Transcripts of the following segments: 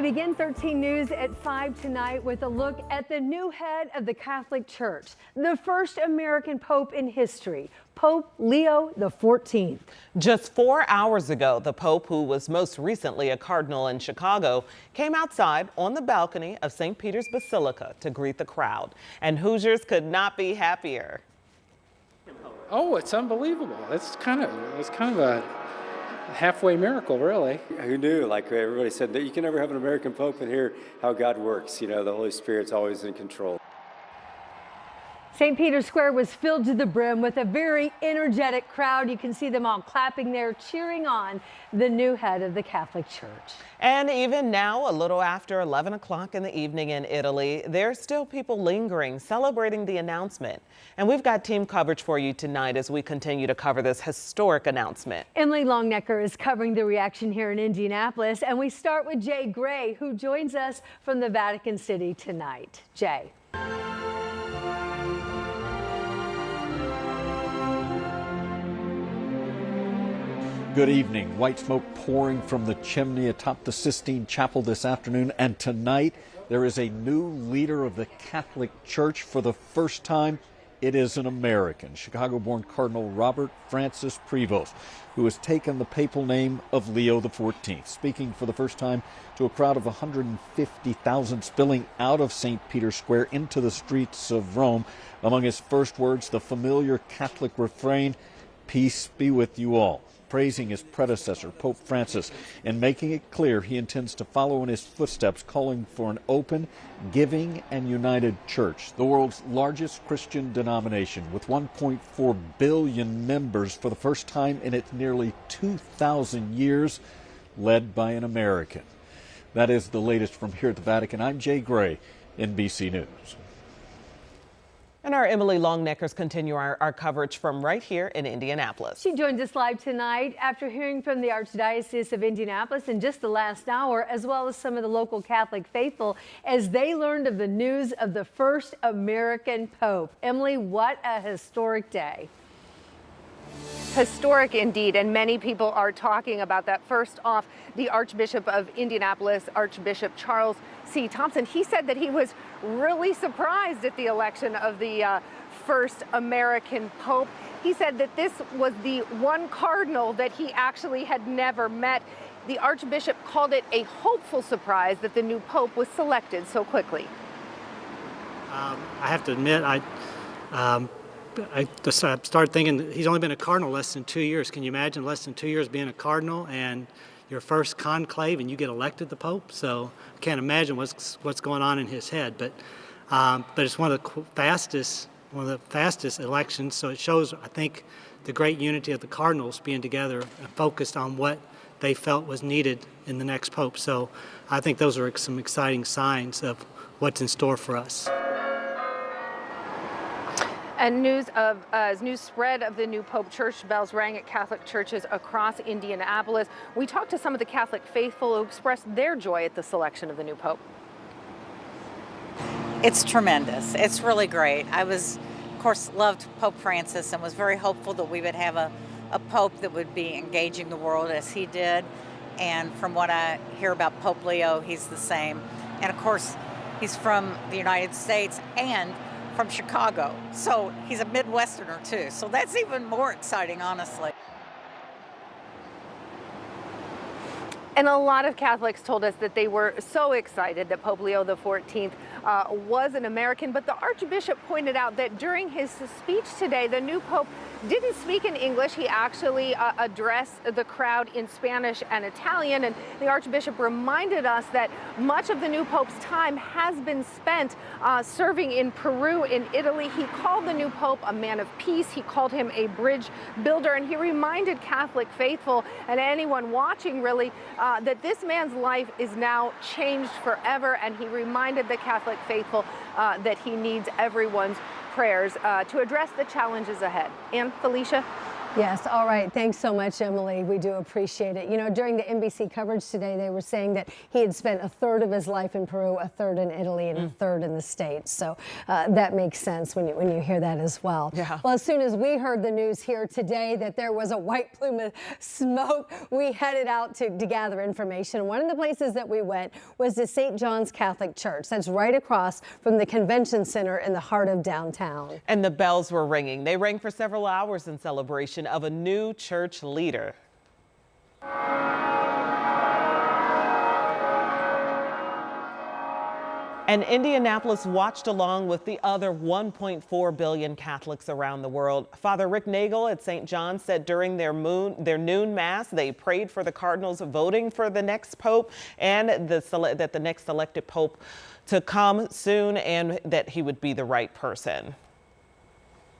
begin 13 News at 5 tonight with a look at the new head of the Catholic Church, the first American Pope in history, Pope Leo XIV. Just 4 hours ago, the Pope, who was most recently a cardinal in Chicago, came outside on the balcony of St. Peter's Basilica to greet the crowd. And Hoosiers could not be happier. Oh, it's unbelievable. It's kind of a halfway miracle, really. Who knew? Like everybody said, that you can never have an American Pope and hear how God works. You know, the Holy Spirit's always in control. St. Peter's Square was filled to the brim with a very energetic crowd. You can see them all clapping there, cheering on the new head of the Catholic Church. And even now, a little after 11 o'clock in the evening in Italy, there's still people lingering, celebrating the announcement. And we've got team coverage for you tonight as we continue to cover this historic announcement. Emily Longnecker is covering the reaction here in Indianapolis. And we start with Jay Gray, who joins us from the Vatican City tonight. Jay. Good evening. White smoke pouring from the chimney atop the Sistine Chapel this afternoon. And tonight, there is a new leader of the Catholic Church for the first time. It is an American, Chicago-born Cardinal Robert Francis Prevost, who has taken the papal name of Leo XIV, speaking for the first time to a crowd of 150,000 spilling out of St. Peter's Square into the streets of Rome. Among his first words, the familiar Catholic refrain, "Peace be with you all," praising his predecessor, Pope Francis, and making it clear he intends to follow in his footsteps, calling for an open, giving, and united church, the world's largest Christian denomination, with 1.4 billion members for the first time in its nearly 2,000 years, led by an American. That is the latest from here at the Vatican. I'm Jay Gray, NBC News. And our Emily Longneckers continue our coverage from right here in Indianapolis. She joins us live tonight after hearing from the Archdiocese of Indianapolis in just the last hour, as well as some of the local Catholic faithful, as they learned of the news of the first American Pope. Emily, what a historic day. Historic indeed, and many people are talking about that. First off, the Archbishop of Indianapolis, Archbishop Charles C. Thompson, he said that he was really surprised at the election of the first American Pope. He said that this was the one cardinal that he actually had never met. The Archbishop called it a hopeful surprise that the new Pope was selected so quickly. I have to admit, I started thinking that he's only been a cardinal less than 2 years. Can you imagine less than 2 years being a cardinal and your first conclave and you get elected the Pope? So I can't imagine what's going on in his head. But it's one of the fastest elections. So it shows, I think, the great unity of the cardinals being together and focused on what they felt was needed in the next Pope. So I think those are some exciting signs of what's in store for us. And as news spread of the new Pope, church bells rang at Catholic churches across Indianapolis. We talked to some of the Catholic faithful who expressed their joy at the selection of the new Pope. It's tremendous. It's really great. I of course, loved Pope Francis and was very hopeful that we would have a Pope that would be engaging the world as he did. And from what I hear about Pope Leo, he's the same. And of course, he's from the United States and from Chicago, so he's a Midwesterner too, so that's even more exciting, honestly. And a lot of Catholics told us that they were so excited that Pope Leo XIV was an American, but the Archbishop pointed out that during his speech today, the new Pope didn't speak in English. He actually addressed the crowd in Spanish and Italian, and the Archbishop reminded us that much of the new Pope's time has been spent serving in Peru, in Italy. He called the new Pope a man of peace. He called him a bridge builder, and he reminded Catholic faithful and anyone watching really that this man's life is now changed forever, and he reminded the Catholic faithful that he needs everyone's prayers to address the challenges ahead. And Felicia? Yes, all right. Thanks so much, Emily. We do appreciate it. You know, during the NBC coverage today, they were saying that he had spent a third of his life in Peru, a third in Italy, and a third in the States. So that makes sense when you hear that as well. Yeah. Well, as soon as we heard the news here today that there was a white plume of smoke, we headed out to gather information. One of the places that we went was to St. John's Catholic Church. That's right across from the convention center in the heart of downtown. And the bells were ringing. They rang for several hours in celebration of a new church leader. And Indianapolis watched along with the other 1.4 billion Catholics around the world. Father Rick Nagel at St. John's said during their noon mass, they prayed for the cardinals voting for the next pope and that the next elected pope to come soon and that he would be the right person.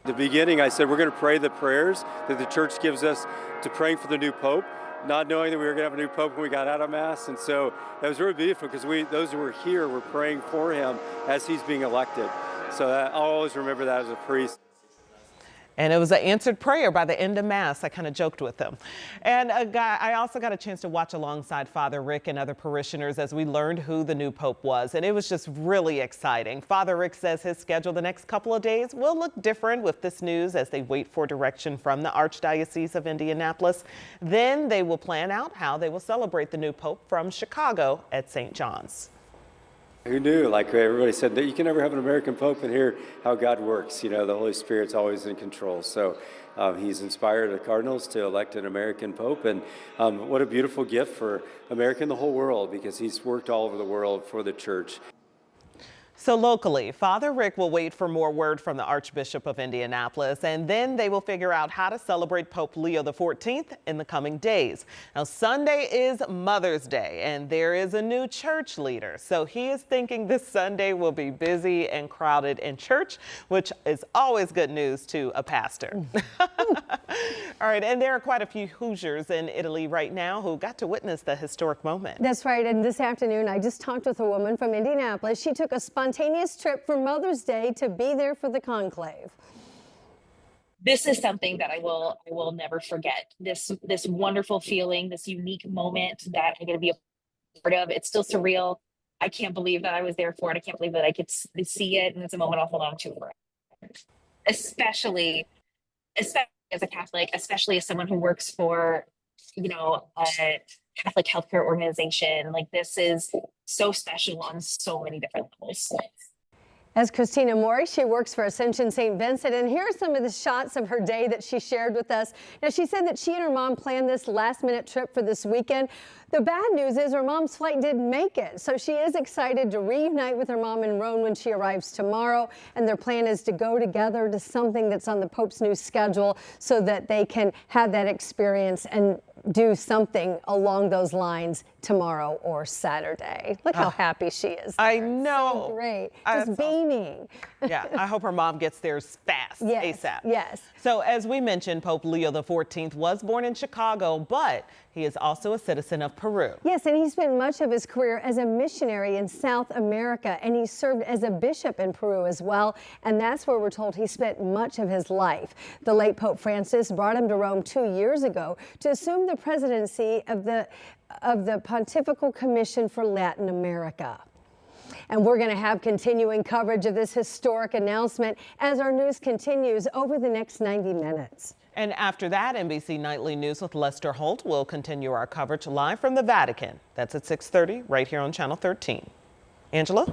At the beginning, I said we're going to pray the prayers that the church gives us to praying for the new pope, not knowing that we were going to have a new pope when we got out of mass. And so that was really beautiful because those who were here were praying for him as he's being elected. So I'll always remember that as a priest. And it was an answered prayer by the end of Mass. I kind of joked with them. And I also got a chance to watch alongside Father Rick and other parishioners as we learned who the new pope was. And it was just really exciting. Father Rick says his schedule the next couple of days will look different with this news as they wait for direction from the Archdiocese of Indianapolis. Then they will plan out how they will celebrate the new pope from Chicago at St. John's. Who knew? Like everybody said, that you can never have an American pope and hear how God works. You know, the Holy Spirit's always in control. So he's inspired the cardinals to elect an American pope. And what a beautiful gift for America and the whole world, because he's worked all over the world for the church. So locally, Father Rick will wait for more word from the Archbishop of Indianapolis, and then they will figure out how to celebrate Pope Leo XIV in the coming days. Now, Sunday is Mother's Day, and there is a new church leader. So he is thinking this Sunday will be busy and crowded in church, which is always good news to a pastor. All right, and there are quite a few Hoosiers in Italy right now who got to witness the historic moment. That's right, and this afternoon I just talked with a woman from Indianapolis. She took a spontaneous trip for Mother's Day to be there for the conclave. This is something that I will never forget. This wonderful feeling, this unique moment that I'm going to be a part of. It's still surreal. I can't believe that I was there for it. I can't believe that I could see it, and it's a moment I'll hold on to forever. Especially as a Catholic, especially as someone who works for, a Catholic healthcare organization. Like, this is so special on so many different levels. As Christina Mori, she works for Ascension St. Vincent, and here are some of the shots of her day that she shared with us. Now, she said that she and her mom planned this last-minute trip for this weekend. The bad news is her mom's flight didn't make it, so she is excited to reunite with her mom in Rome when she arrives tomorrow, and their plan is to go together to something that's on the Pope's new schedule so that they can have that experience and do something along those lines tomorrow or Saturday. Look how happy she is. I know. So great. Just beaming. Yeah, I hope her mom gets there fast, yes, ASAP. Yes. So as we mentioned, Pope Leo XIV was born in Chicago, but he is also a citizen of Peru. Yes, and he spent much of his career as a missionary in South America, and he served as a bishop in Peru as well, and that's where we're told he spent much of his life. The late Pope Francis brought him to Rome 2 years ago to assume the presidency of the Pontifical Commission for Latin America. And we're going to have continuing coverage of this historic announcement as our news continues over the next 90 minutes. And after that, NBC Nightly News with Lester Holt will continue our coverage live from the Vatican. That's at 6:30 right here on Channel 13. Angela?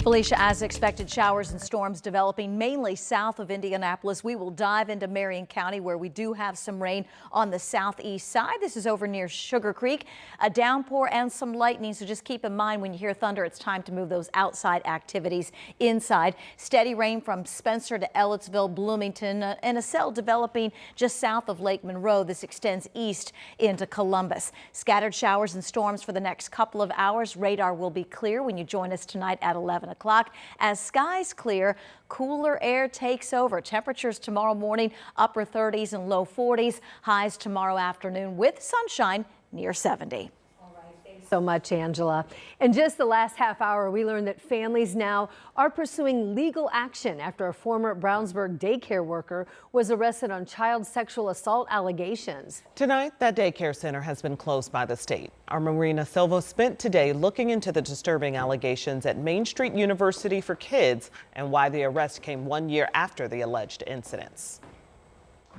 Felicia, as expected, showers and storms developing mainly south of Indianapolis. We will dive into Marion County, where we do have some rain on the southeast side. This is over near Sugar Creek. A downpour and some lightning, so just keep in mind when you hear thunder, it's time to move those outside activities inside. Steady rain from Spencer to Ellettsville, Bloomington, and a cell developing just south of Lake Monroe. This extends east into Columbus. Scattered showers and storms for the next couple of hours. Radar will be clear when you join us tonight at 11 o'clock. As skies clear, cooler air takes over. Temperatures tomorrow morning, upper 30s and low 40s. Highs tomorrow afternoon with sunshine near 70. All right. So much, Angela. In just the last half hour, we learned that families now are pursuing legal action after a former Brownsburg daycare worker was arrested on child sexual assault allegations. Tonight, that daycare center has been closed by the state. Our Marina Silva spent today looking into the disturbing allegations at Main Street University for Kids and why the arrest came 1 year after the alleged incidents.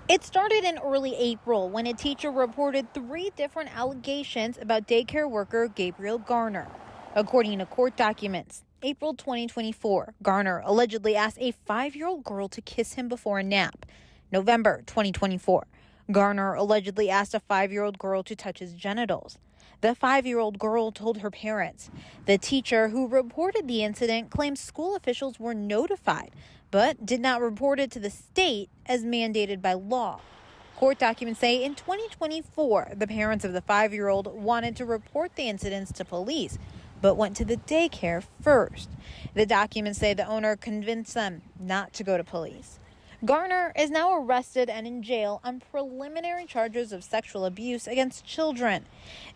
It started in early April when a teacher reported 3 different allegations about daycare worker Gabriel Garner. According to court documents, April 2024, Garner allegedly asked a 5-year-old girl to kiss him before a nap. November 2024, Garner allegedly asked a 5-year-old girl to touch his genitals. The 5-year-old girl told her parents. The teacher who reported the incident claims school officials were notified, but did not report it to the state as mandated by law. Court documents say in 2024, the parents of the 5-year-old wanted to report the incidents to police, but went to the daycare first. The documents say the owner convinced them not to go to police. Garner is now arrested and in jail on preliminary charges of sexual abuse against children.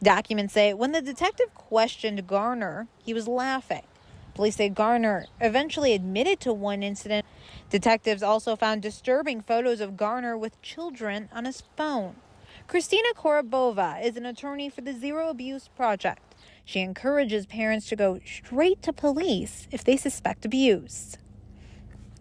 Documents say when the detective questioned Garner, he was laughing. Police say Garner eventually admitted to one incident. Detectives also found disturbing photos of Garner with children on his phone. Christina Korobova is an attorney for the Zero Abuse Project. She encourages parents to go straight to police if they suspect abuse.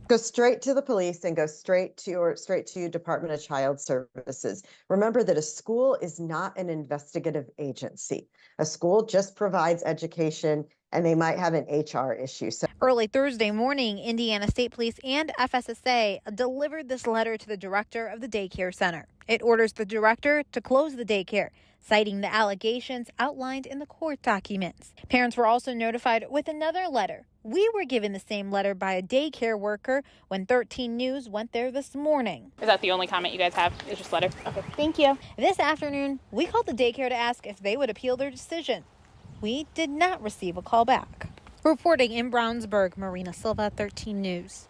Go straight to the police and go straight to Department of Child Services. Remember that a school is not an investigative agency. A school just provides education, and they might have an HR issue. So early Thursday morning, Indiana State Police and FSSA delivered this letter to the director of the daycare center. It orders the director to close the daycare, citing the allegations outlined in the court documents. Parents were also notified with another letter. We were given the same letter by a daycare worker when 13 News went there this morning. Is that the only comment you guys have? Is just letter? Okay, thank you. This afternoon, we called the daycare to ask if they would appeal their decision. We did not receive a call back. Reporting in Brownsburg, Marina Silva, 13 News.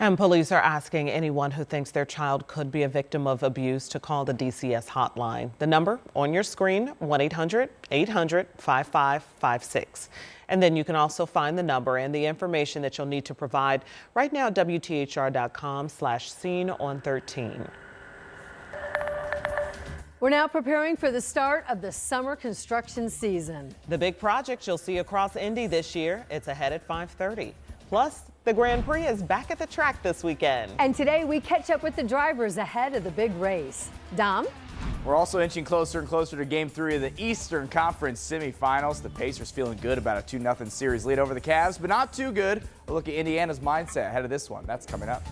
And police are asking anyone who thinks their child could be a victim of abuse to call the DCS hotline. The number on your screen, 1-800-800-5556. And then you can also find the number and the information that you'll need to provide right now at WTHR.com/scene-on-13. We're now preparing for the start of the summer construction season. The big project you'll see across Indy this year, it's ahead at 5:30. Plus, the Grand Prix is back at the track this weekend. And today we catch up with the drivers ahead of the big race. Dom? We're also inching closer and closer to Game 3 of the Eastern Conference semifinals. The Pacers feeling good about a 2-0 series lead over the Cavs, but not too good. A look at Indiana's mindset ahead of this one. That's coming up.